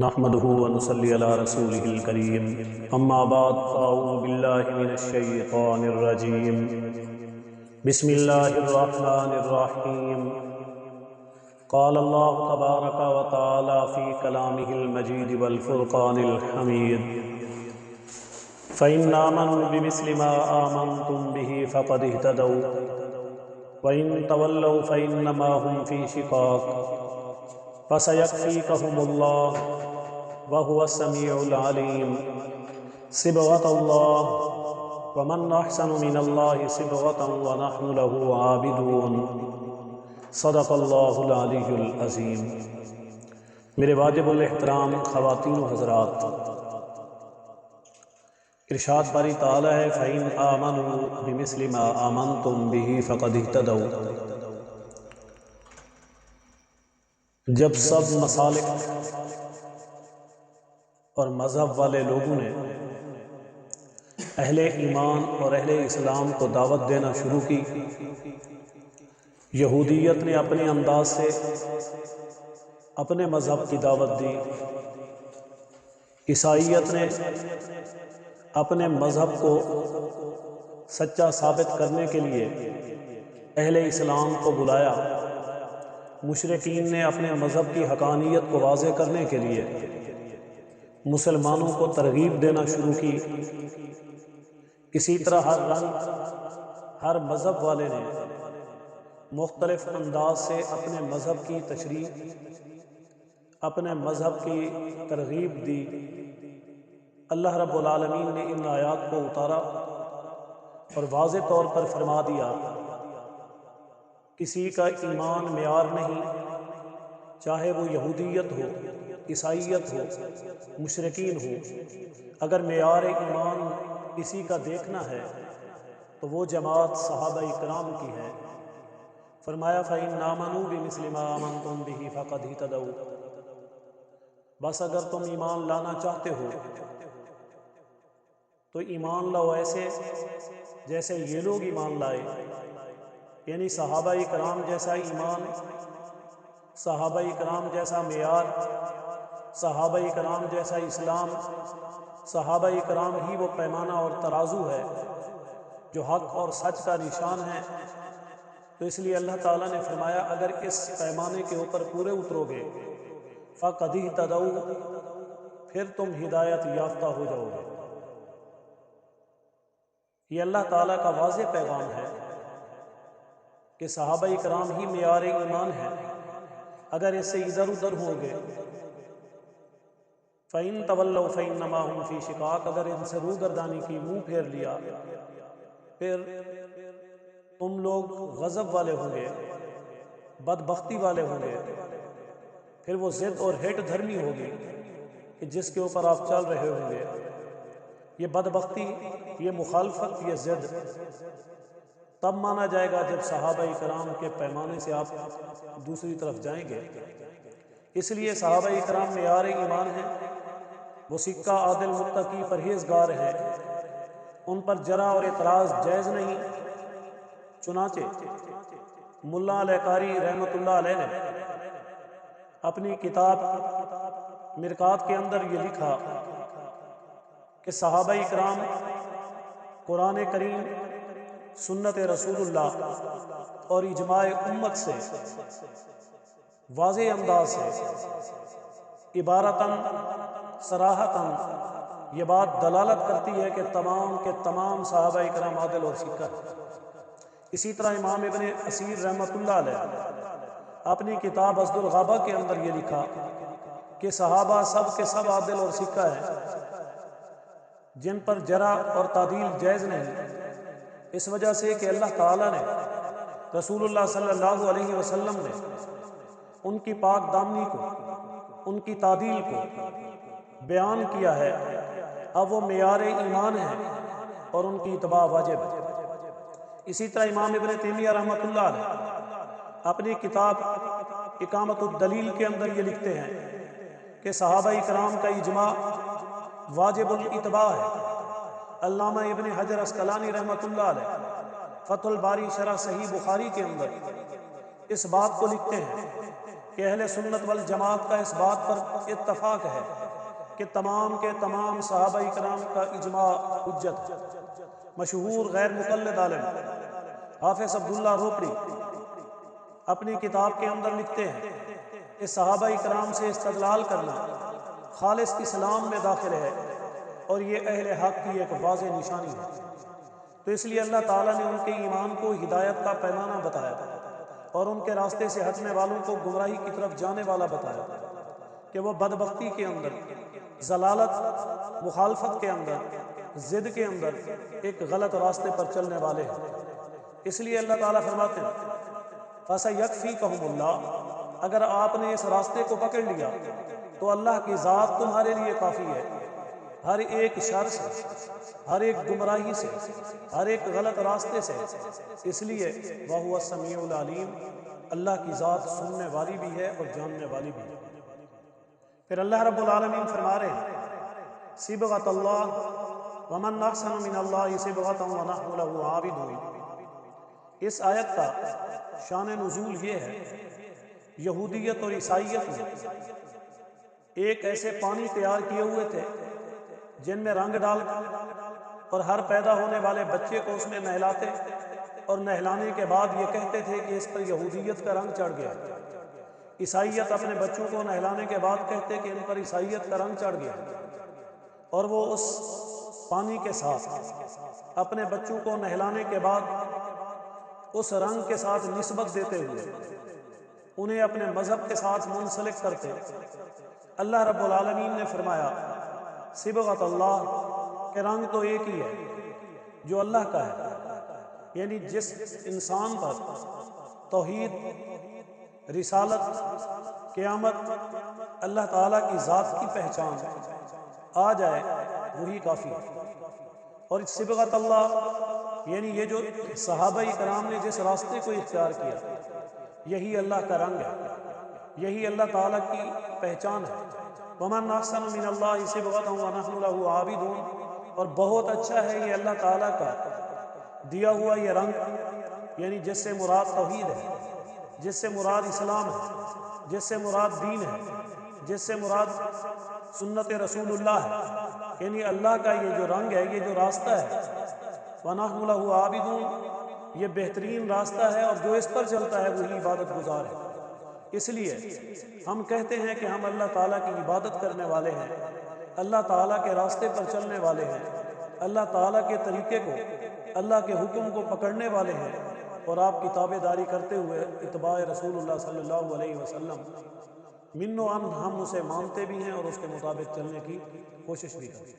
نحمده ونصلي على رسوله الكريم اما بعد فاعوذ بالله من الشيطان الرجيم بسم الله الرحمن الرحيم قال الله تبارك وتعالى في كلامه المجيد والفرقان الحميد فإن آمنوا بمثل ما آمنتم به فقد اهتدوا وإن تولوا فإنما هم في شقاق فسيكفيكهم الله وهو السميع العليم صبغة الله ومن أحسن من الله صبغة ونحن له عابدون صدق اللہ العلی العظیم۔ میرے واجب الاحترام خواتین و حضرات، ارشاد باری تعالی ہے فَإِنْ آمَنُوا بِمِثْلِ مَا آمَنْتُمْ بِهِ فَقَدْ اهْتَدَوْا۔ جب سب مسالک اور مذہب والے لوگوں نے اہل ایمان اور اہل اسلام کو دعوت دینا شروع کی، یہودیت نے اپنے انداز سے اپنے مذہب کی دعوت دی، عیسائیت نے اپنے مذہب کو سچا ثابت کرنے کے لیے اہل اسلام کو بلایا، مشرکین نے اپنے مذہب کی حقانیت کو واضح کرنے کے لیے مسلمانوں کو ترغیب دینا شروع کی۔ اسی طرح ہر رنگ، ہر مذہب والے نے مختلف انداز سے اپنے مذہب کی تشریح، اپنے مذہب کی ترغیب دی۔ اللہ رب العالمین نے ان آیات کو اتارا اور واضح طور پر فرما دیا، کسی کا ایمان معیار نہیں، چاہے وہ یہودیت ہو، عیسائیت ہو، مشرکین ہو، اگر معیار ایمان کسی کا دیکھنا ہے تو وہ جماعت صحابہ اکرام کی ہے۔ فرمایا فَإِنْ آمَنُوا بِمِثْلِ مَا آمَنْتُمْ بِهِ فَقَدْ اهْتَدَوْا۔ بس اگر تم ایمان لانا چاہتے ہو تو ایمان لاؤ ایسے جیسے یہ لوگ ایمان لائے، یعنی صحابہ اکرام جیسا ایمان، صحابہ اکرام جیسا معیار، صحابہ اکرام جیسا اسلام، صحابہ اکرام ہی وہ پیمانہ اور ترازو ہے جو حق اور سچ کا نشان ہے۔ تو اس لیے اللہ تعالیٰ نے فرمایا اگر اس پیمانے کے اوپر پورے اترو گے فَقَدْ اهْتَدَوْا، پھر تم ہدایت یافتہ ہو جاؤ گے۔ یہ اللہ تعالیٰ کا واضح پیغام ہے کہ صحابہ اکرام ہی معیار ایمان ہے، اگر اس سے ادھر ادھر ہوں گے فَإِن تَوَلَّوْا فَإِنَّمَا هُمْ فِي شِقَاقٍ، اگر ان سے روگردانی کی، منہ پھیر لیا، پھر تم لوگ غضب والے ہوں گے، بدبختی والے ہوں گے، پھر وہ ضد اور ہٹ دھرمی ہوگی کہ جس کے اوپر آپ چل رہے ہوں گے۔ یہ بدبختی، یہ مخالفت، یہ ضد تب مانا جائے گا جب صحابہ اکرام کے پیمانے سے آپ دوسری طرف جائیں گے۔ اس لیے صحابہ اکرام معیار ایمان ہیں، وہ سکہ عادل متقی پرہیزگار ہیں، ان پر جرح اور اعتراض جائز نہیں۔ چنانچہ ملا علیہ قاری رحمۃ اللہ علیہ نے اپنی کتاب مرقات کے اندر یہ لکھا کہ صحابہ اکرام قرآن کریم، سنت رسول اللہ اور اجماع امت سے واضح انداز سے عبارتاً صراحتاً یہ بات دلالت کرتی ہے کہ تمام کے تمام صحابہ اکرام عادل اور سکہ ہیں۔ اسی طرح امام ابن اسیر رحمۃ اللہ علیہ اپنی کتاب اسد الغابہ کے اندر یہ لکھا کہ صحابہ سب کے سب عادل اور سکہ ہیں، جن پر جرح اور تعدیل جائز نہیں، اس وجہ سے کہ اللہ تعالیٰ نے، رسول اللہ صلی اللہ علیہ وسلم نے ان کی پاک دامنی کو، ان کی تعدیل کو بیان کیا ہے۔ اب وہ معیار ایمان ہے اور ان کی اتباع واجب ہے۔ اسی طرح امام ابن تیمیہ رحمۃ اللہ علیہ اپنی کتاب اقامت الدلیل کے اندر یہ لکھتے ہیں کہ صحابہ اکرام کا اجماع واجب الاتباع ہے۔ علامہ ابن حجر عسقلانی رحمۃ اللہ علیہ فتح الباری شرح صحیح بخاری کے اندر اس بات کو لکھتے ہیں کہ اہل سنت والجماعت کا اس بات پر اتفاق ہے کہ تمام کے تمام صحابہ کرام کا اجماع حجت ہے۔ مشہور غیر مقلد عالم حافظ عبداللہ روپڑی اپنی کتاب کے اندر لکھتے ہیں کہ صحابہ کرام سے استدلال کرنا خالص اسلام میں داخل ہے اور یہ اہل حق کی ایک واضح نشانی ہے۔ تو اس لیے اللہ تعالیٰ نے ان کے ایمان کو ہدایت کا پیمانہ بتایا اور ان کے راستے سے ہٹنے والوں کو گمراہی کی طرف جانے والا بتایا کہ وہ بدبختی کے اندر، ضلالت، مخالفت کے اندر، ضد کے اندر ایک غلط راستے پر چلنے والے ہیں۔ اس لیے اللہ تعالیٰ فرماتے ہیں فَسَيَكْفِيكَهُمُ اللَّهُ، اگر آپ نے اس راستے کو پکڑ لیا تو اللہ کی ذات تمہارے لیے کافی ہے، ہر ایک شر سے، ہر ایک گمراہی سے، ہر ایک غلط راستے سے۔ اس لیے وَهُوَ السَّمِيعُ الْعَلِيمُ، اللہ کی ذات سننے والی بھی ہے اور جاننے والی بھی ہے۔ پھر اللہ رب العالمین فرما رہے ہیں صبغۃ اللہ ومن احسن من اللہ صبغۃ ونحن له عابدون۔ اس آیت کا شان نزول یہ ہے، یہودیت اور عیسائیت میں ایک ایسے پانی تیار کیے ہوئے تھے جن میں رنگ ڈال اور ہر پیدا ہونے والے بچے کو اس میں نہلاتے اور نہلانے کے بعد یہ کہتے تھے کہ اس پر یہودیت کا رنگ چڑھ گیا۔ عیسائیت اپنے بچوں کو نہلانے کے بعد کہتے کہ ان پر عیسائیت کا رنگ چڑھ گیا، اور وہ اس پانی کے ساتھ اپنے بچوں کو نہلانے کے بعد اس رنگ کے ساتھ نسبت دیتے ہوئے انہیں اپنے مذہب کے ساتھ منسلک کرتے۔ اللہ رب العالمین نے فرمایا صبغۃ اللہ، کہ رنگ تو ایک ہی ہے جو اللہ کا ہے، یعنی جس انسان پر توحید، رسالت، قیامت، اللہ تعالیٰ کی ذات کی پہچان آ جائے وہی کافی ہے۔ اور صبغۃ اللہ یعنی یہ جو صحابہ کرام نے جس راستے کو اختیار کیا یہی اللہ کا رنگ ہے، یہی اللہ تعالیٰ کی پہچان ہے۔ وَمَنْ أَحْسَنُ مِنَ اللَّهِ صِبْغَةً وَنَحْنُ لَهُ عَابِدُونَ، اور بہت اچھا ہے یہ اللہ تعالیٰ کا دیا ہوا یہ رنگ، یعنی جس سے مراد توحید ہے، جس سے مراد اسلام ہے، جس سے مراد دین ہے، جس سے مراد سنت رسول اللہ ہے، یعنی اللہ کا یہ جو رنگ ہے، یہ جو راستہ ہے وَنَحْنُ لَهُ عَابِدُونَ، یہ بہترین راستہ ہے اور جو اس پر چلتا ہے وہی عبادت گزار ہے۔ اس لیے ہم کہتے ہیں کہ ہم اللہ تعالیٰ کی عبادت کرنے والے ہیں، اللہ تعالیٰ کے راستے پر چلنے والے ہیں، اللہ تعالیٰ کے طریقے کو، اللہ کے حکم کو پکڑنے والے ہیں، اور آپ کی تابع داری کرتے ہوئے اتباع رسول اللہ صلی اللہ علیہ وسلم من و عن ہم اسے مانتے بھی ہیں اور اس کے مطابق چلنے کی کوشش بھی کرتے ہیں۔